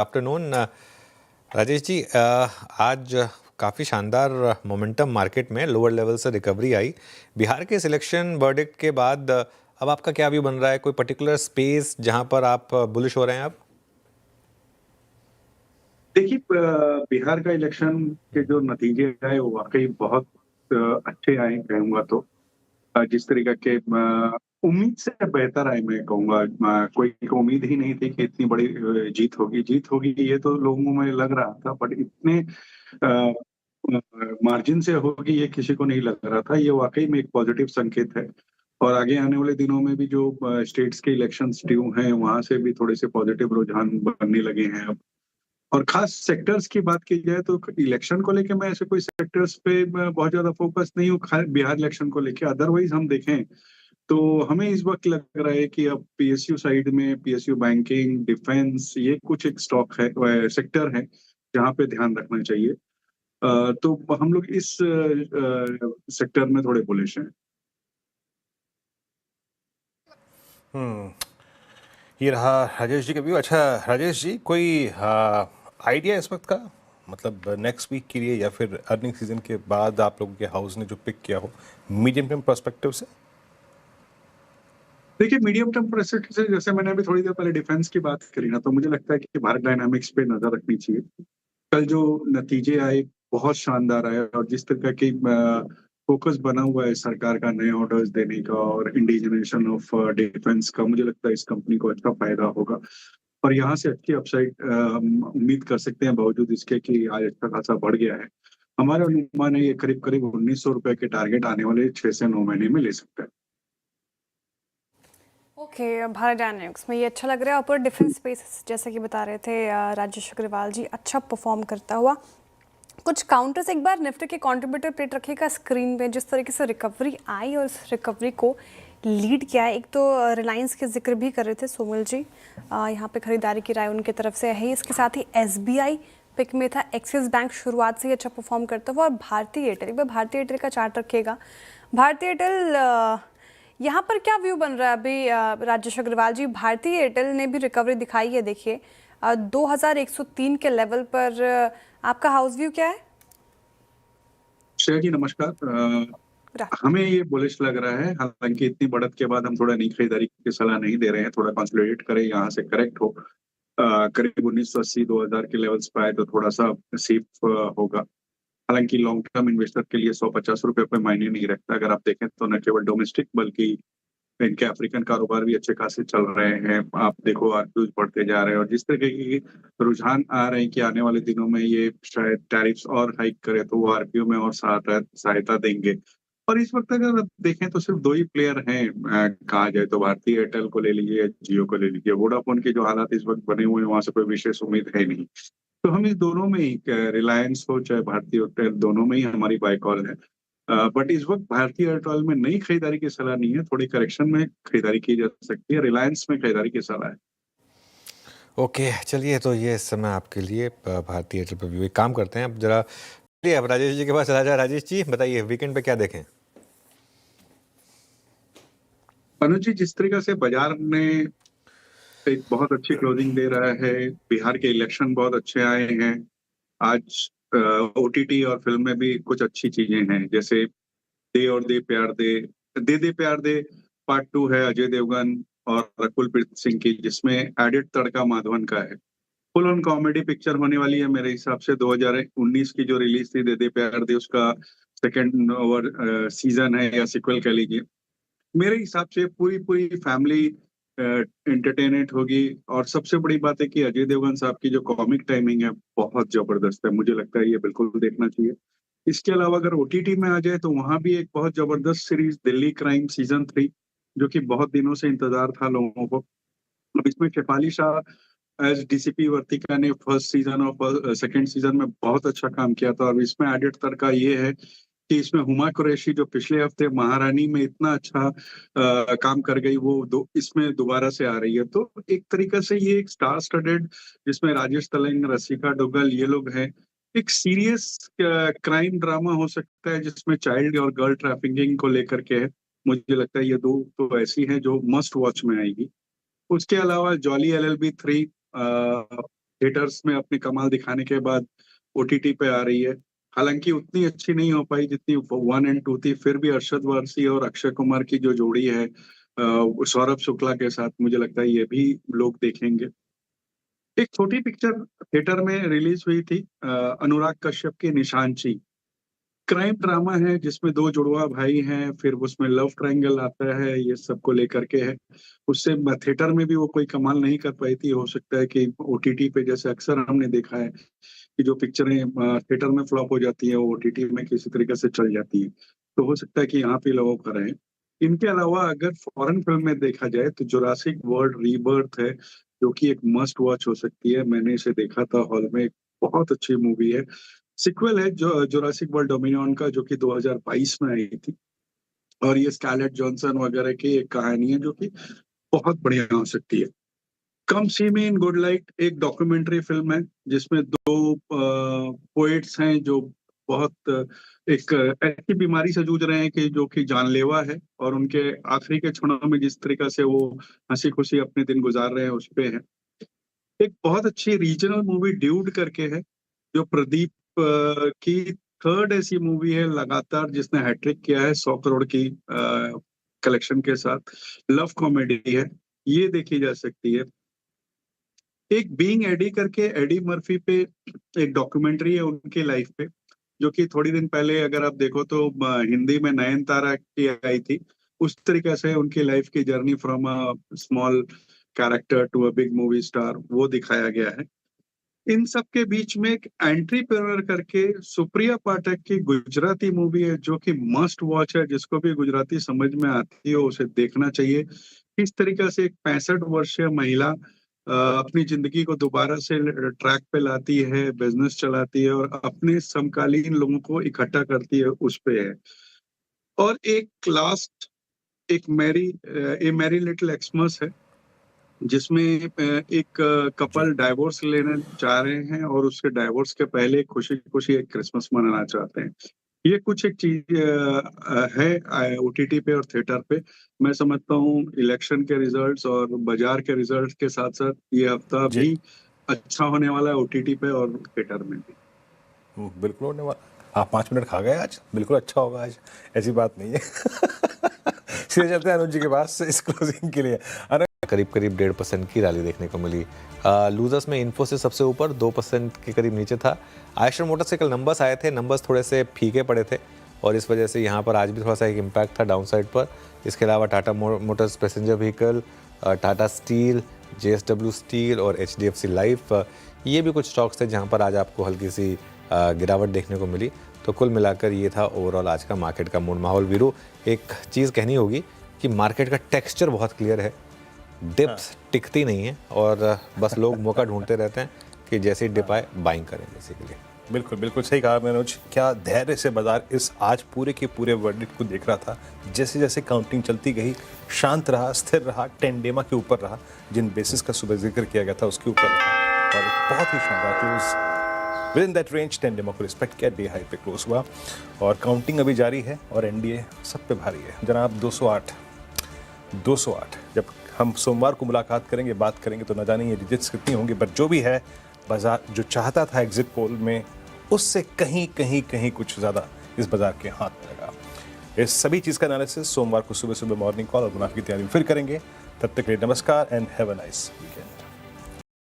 Afternoon Rajesh ji, आज काफ़ी शानदार मोमेंटम मार्केट में लोअर लेवल से रिकवरी आई। बिहार के सिलेक्शन वर्डिक्ट के बाद अब आपका क्या व्यू बन रहा है? कोई पर्टिकुलर स्पेस जहां पर आप बुलिश हो रहे हैं? आप देखिए, बिहार का इलेक्शन के जो नतीजे आए वो वाकई बहुत अच्छे आए कहूंगा तो। जिस तरीके के उम्मीद से बेहतर आए मैं कहूंगा। कोई को उम्मीद ही नहीं थी कि इतनी बड़ी जीत होगी ये तो लोगों में लग रहा था, बट इतने मार्जिन से होगी ये किसी को नहीं लग रहा था। ये वाकई में एक पॉजिटिव संकेत है। और आगे आने वाले दिनों में भी जो स्टेट्स के इलेक्शंस ड्यू हैं वहां से भी थोड़े से पॉजिटिव रुझान बनने लगे हैं अब। और खास सेक्टर्स की बात की जाए तो इलेक्शन को लेके मैं ऐसे कोई सेक्टर्स पे मैं बहुत ज्यादा फोकस नहीं हूँ बिहार इलेक्शन को लेके। अदरवाइज हम देखें तो हमें इस वक्त लग रहा है कि अब पीएसयू साइड में पीएसयू बैंकिंग डिफेंस ये कुछ एक स्टॉक है, सेक्टर है जहाँ पे ध्यान रखना चाहिए। तो हम लोग इस सेक्टर में थोड़े बुलिश हैं। हम्म ये रहा राजेश जी का व्यू। अच्छा राजेश जी, कोई आइडिया इस वक्त का, मतलब नेक्स्ट वीक के लिए या फिर अर्निंग सीजन के बाद आप लोगों के हाउस ने जो पिक किया हो, मीडियम टर्म पर्सपेक्टिव से? देखिए, मीडियम टर्म परस्पेक्टिव से जैसे मैंने अभी थोड़ी देर पहले डिफेंस की बात करी ना, तो मुझे लगता है कि भारत डायनामिक्स पे नजर रखनी चाहिए। कल जो नतीजे आए बहुत शानदार आए, और जिस तरह की फोकस बना हुआ है सरकार का नए ऑर्डर्स देने का और इंडिजिनेशन ऑफ डिफेंस का, मुझे लगता है इस कंपनी को अच्छा फायदा होगा। और यहाँ से अच्छी अपसाइड हम उम्मीद कर सकते हैं, बावजूद इसके कि आज अच्छा खासा बढ़ गया है। हमारा अनुमान है ये करीब करीब 1900 रुपए के टारगेट आने वाले 6 से 9 महीने में ले सकता है। ओके, भारत डायनामिक्स में ये अच्छा लग रहा है। और डिफेंस स्पेस जैसा कि बता रहे थे राजेश अग्रवाल जी, अच्छा परफॉर्म करता हुआ। कुछ काउंटर्स एक बार निफ्टी के कंट्रीब्यूटर प्लेट रखिएगा स्क्रीन पे, जिस तरीके से रिकवरी आई और इस रिकवरी को लीड किया है। एक तो रिलायंस के जिक्र भी कर रहे थे सोमल जी, यहाँ पे खरीदारी की राय उनकी तरफ से है। इसके साथ ही एसबीआई पिक में था, एक्सिस बैंक शुरुआत से ही अच्छा परफॉर्म करता हुआ, और भारतीय एयरटेल। एक बार भारतीय एयरटेल का चार्ट रखिएगा। भारतीय एयरटेल यहाँ पर क्या व्यू बन रहा है अभी राजेश अग्रवाल जी? भारतीय एयरटेल ने भी रिकवरी दिखाई है, देखिए 2103 के लेवल पर। आपका हाउस व्यू क्या है? श्रेया जी नमस्कार। हमें ये बुलिश लग रहा है, हालांकि इतनी बढ़त के बाद हम थोड़ा नई खरीदारी की सलाह नहीं दे रहे हैं। थोड़ा कंसोलिडेट करें, यहाँ से करेक्ट हो करीब 1980-2000 के लेवल्स पे आए तो थोड़ा सा सेफ होगा। हालांकि लॉन्ग टर्म इन्वेस्टर के लिए 150 रुपए कोई मायने नहीं रखता। अगर आप देखें तो न केवल डोमेस्टिक बल्कि इनके अफ्रीकन कारोबार भी अच्छे खासे चल रहे हैं। आप देखो आरपीयूज बढ़ते जा रहे हैं, और जिस तरह के रुझान आ रहे हैं कि आने वाले दिनों में ये शायद टैरिफ्स और हाइक करे तो वो आरपीयू में और सहायता देंगे। और इस वक्त अगर आप देखें तो सिर्फ दो ही प्लेयर हैं, कहा जाए तो भारतीय एयरटेल को ले लीजिए, जियो को ले लीजिए। वोडाफोन के जो हालात इस वक्त बने हुए हैं वहां से कोई विशेष उम्मीद है नहीं। तो हम इस दोनों में ही, रिलायंस हो चाहे भारतीय एयरटेल, दोनों में ही हमारी बाय कॉल है। बट इस वक्त भारतीय एयरटेल में नई खरीदारी की सलाह नहीं है, थोड़ी करेक्शन में खरीदारी की जा सकती है। रिलायंस में खरीदारी की सलाह है। ओके, चलिए, तो ये इस समय आपके लिए भारतीय एयरटेल पर व्यू। एक काम करते हैं, अब जरा चलिए अब राजेश जी के पास चला जाए। राजेश जी बताइए, वीकेंड पे क्या देखें? अनुज जी, जिस तरीके से बाजार ने एक बहुत अच्छी क्लोजिंग दे रहा है, बिहार के इलेक्शन बहुत अच्छे आए हैं। आज ओटीटी और फिल्म में भी कुछ अच्छी चीजें हैं, जैसे दे और दे प्यार दे पार्ट 2 है अजय देवगन और रकुलप्रीत सिंह की, जिसमें एडिट तड़का माधवन का है। फुल ऑन कॉमेडी पिक्चर होने वाली है मेरे हिसाब से। 2019 की जो रिलीज थी दे प्यार दे, उसका सेकेंड ओवर सीजन है या सिक्वल कह लीजिए। मेरे हिसाब से पूरी पूरी फैमिली एंटरटेनमेंट होगी। और सबसे बड़ी बात है कि अजय देवगन साहब की जो कॉमिक टाइमिंग है बहुत जबरदस्त है, मुझे लगता है ये बिल्कुल देखना चाहिए। इसके अलावा अगर ओटीटी में आ जाए तो वहां भी एक बहुत जबरदस्त सीरीज दिल्ली क्राइम सीजन 3, जो कि बहुत दिनों से इंतजार था लोगों को। अब इसमें शेफाली शाह एज डीसीपी वर्तिका ने फर्स्ट सीजन और सेकंड सीजन में बहुत अच्छा काम किया था। और इसमें एडिट तड़का ये है कि इसमें हुमा कुरैशी जो पिछले हफ्ते महारानी में इतना अच्छा काम कर गई, वो इसमें दोबारा से आ रही है। तो एक तरीके से ये एक स्टार स्टडेड, जिसमें राजेश तलंग, रसिका डुग्गल ये लोग हैं। एक सीरियस क्राइम ड्रामा हो सकता है जिसमें चाइल्ड और गर्ल ट्रैफिकिंग को लेकर के है। मुझे लगता है ये दो तो ऐसी हैं जो मस्ट वॉच में आएगी। उसके अलावा जॉली LLB 3 थिएटर्स में अपने कमाल दिखाने के बाद ओटीटी पे आ रही है। हालांकि उतनी अच्छी नहीं हो पाई जितनी 1 एंड 2 थी, फिर भी अरशद वारसी और अक्षय कुमार की जो जोड़ी है सौरभ शुक्ला के साथ, मुझे लगता है ये भी लोग देखेंगे। एक छोटी पिक्चर थिएटर में रिलीज हुई थी, अनुराग कश्यप की निशानची। क्राइम ड्रामा है जिसमें दो जुड़वा भाई हैं, फिर उसमें लव ट्रायंगल आता है, ये सबको लेकर के है। उससे थिएटर में भी वो कोई कमाल नहीं कर पाई थी। हो सकता है कि ओटीटी पे, जैसे अक्सर हमने देखा है कि जो पिक्चरें थिएटर में फ्लॉप हो जाती है वो ओटीटी में किसी तरीके से चल जाती है, तो हो सकता है कि यहाँ पे लोगों का रहे। इनके अलावा अगर फॉरेन फिल्म में देखा जाए तो जुरासिक वर्ल्ड रीबर्थ है, जो कि एक मस्ट वॉच हो सकती है। मैंने इसे देखा था हॉल में, एक बहुत अच्छी मूवी है। सिक्वल है जो जुरासिक वर्ल्ड डोमिनियन का, जो कि 2022 में आई थी, और ये स्कारलेट जॉनसन वगैरह की एक कहानी है जो कि बहुत बढ़िया हो सकती है। कम सी मी इन गुड लाइट एक डॉक्यूमेंट्री फिल्म है जिसमें दो पोएट्स हैं जो बहुत एक ऐसी बीमारी से जूझ रहे हैं कि जो कि जानलेवा है, और उनके आखिरी के क्षणों में जिस तरीके से वो हंसी खुशी अपने दिन गुजार रहे हैं उस पे है। एक बहुत अच्छी रीजनल मूवी ड्यूड करके है, जो प्रदीप की थर्ड ऐसी मूवी है लगातार जिसने हैट्रिक किया है 100 करोड़ की कलेक्शन के साथ। लव कॉमेडी है, ये देखी जा सकती है। एक बीइंग एडी करके एडी मर्फी पे एक डॉक्यूमेंट्री है उनकी लाइफ पे, जो कि थोड़ी दिन पहले अगर आप देखो तो हिंदी में नयनतारा की आई थी। उस तरीके से उनकी लाइफ की journey from a small character to a big movie star वो दिखाया गया है। इन सब के बीच में एक एंट्रीप्रेन्योर करके सुप्रिया पाठक की गुजराती मूवी है, जो कि मस्ट वॉच है। जिसको भी गुजराती समझ में आती हो उसे देखना चाहिए। किस तरीके से एक 65 वर्षीय महिला अपनी जिंदगी को दोबारा से ट्रैक पे लाती है, बिजनेस चलाती है और अपने समकालीन लोगों को इकट्ठा करती है, उस पे है। और एक लास्ट, एक ए मैरी लिटिल एक्समस है, जिसमें एक कपल डाइवोर्स लेना चाह रहे हैं और उसके डाइवोर्स के पहले खुशी खुशी एक क्रिसमस मनाना चाहते हैं। ये कुछ एक चीज है ओटीटी पे और थिएटर पे। मैं समझता हूँ इलेक्शन के रिजल्ट्स और बाजार के रिजल्ट्स के साथ साथ ये हफ्ता जी। भी अच्छा होने वाला है ओटीटी पे और थिएटर में भी। बिल्कुल होने वाला। आप 5 मिनट खा गए आज, बिल्कुल अच्छा होगा आज, ऐसी बात नहीं है। सीधे चलते हैं अनुज जी के पास इस क्लोजिंग के लिए। करीब करीब 1.5% की रैली देखने को मिली। लूजर्स में इन्फोसिस सबसे ऊपर 2% के करीब नीचे था। आयशर मोटर्स के कल नंबर्स आए थे, नंबर्स थोड़े से फीके पड़े थे और इस वजह से यहाँ पर आज भी थोड़ा सा एक इम्पैक्ट था डाउन साइड पर। इसके अलावा Tata Motors passenger vehicle, Tata steel, JSW steel और HDFC लाइफ, ये भी कुछ स्टॉक्स थे जहाँ पर आज आपको हल्की सी गिरावट देखने को मिली। तो कुल मिलाकर ये था ओवरऑल आज का मार्केट का मूड माहौल। वीरू, एक चीज़ कहनी होगी कि मार्केट का टेक्सचर बहुत क्लियर है, डिप्स टिकती नहीं है और बस लोग मौका ढूंढते रहते हैं कि जैसे ही डिप आए बाइंग करें बेसिकली। बिल्कुल बिल्कुल सही कहा मनोज। क्या धैर्य से बाजार इस आज पूरे के पूरे वर्डिक्ट को देख रहा था। जैसे जैसे काउंटिंग चलती गई, शांत रहा, स्थिर रहा, टेंडेमा के ऊपर रहा, जिन बेसिस का सुबह जिक्र किया गया था उसके ऊपर रहा और एक बहुत ही शानदार close within that range टेंडेमा को रिस्पेक्ट किया, डे हाई पे क्लोज हुआ और काउंटिंग अभी जारी है और एनडीए सब पे भारी है जनाब। 208 जब हम सोमवार को मुलाकात करेंगे, बात करेंगे तो न जाने ये डिजिट्स कितनी होंगी, बट जो भी है बाजार जो चाहता था एग्जिट पोल में उससे कहीं कहीं कहीं कुछ ज़्यादा इस बाजार के हाथ में लगा। इस सभी चीज़ का एनालिसिस सोमवार को सुबह सुबह मॉर्निंग कॉल और मुनाफे की तैयारी फिर करेंगे। तब तक के लिए नमस्कार and have a nice weekend.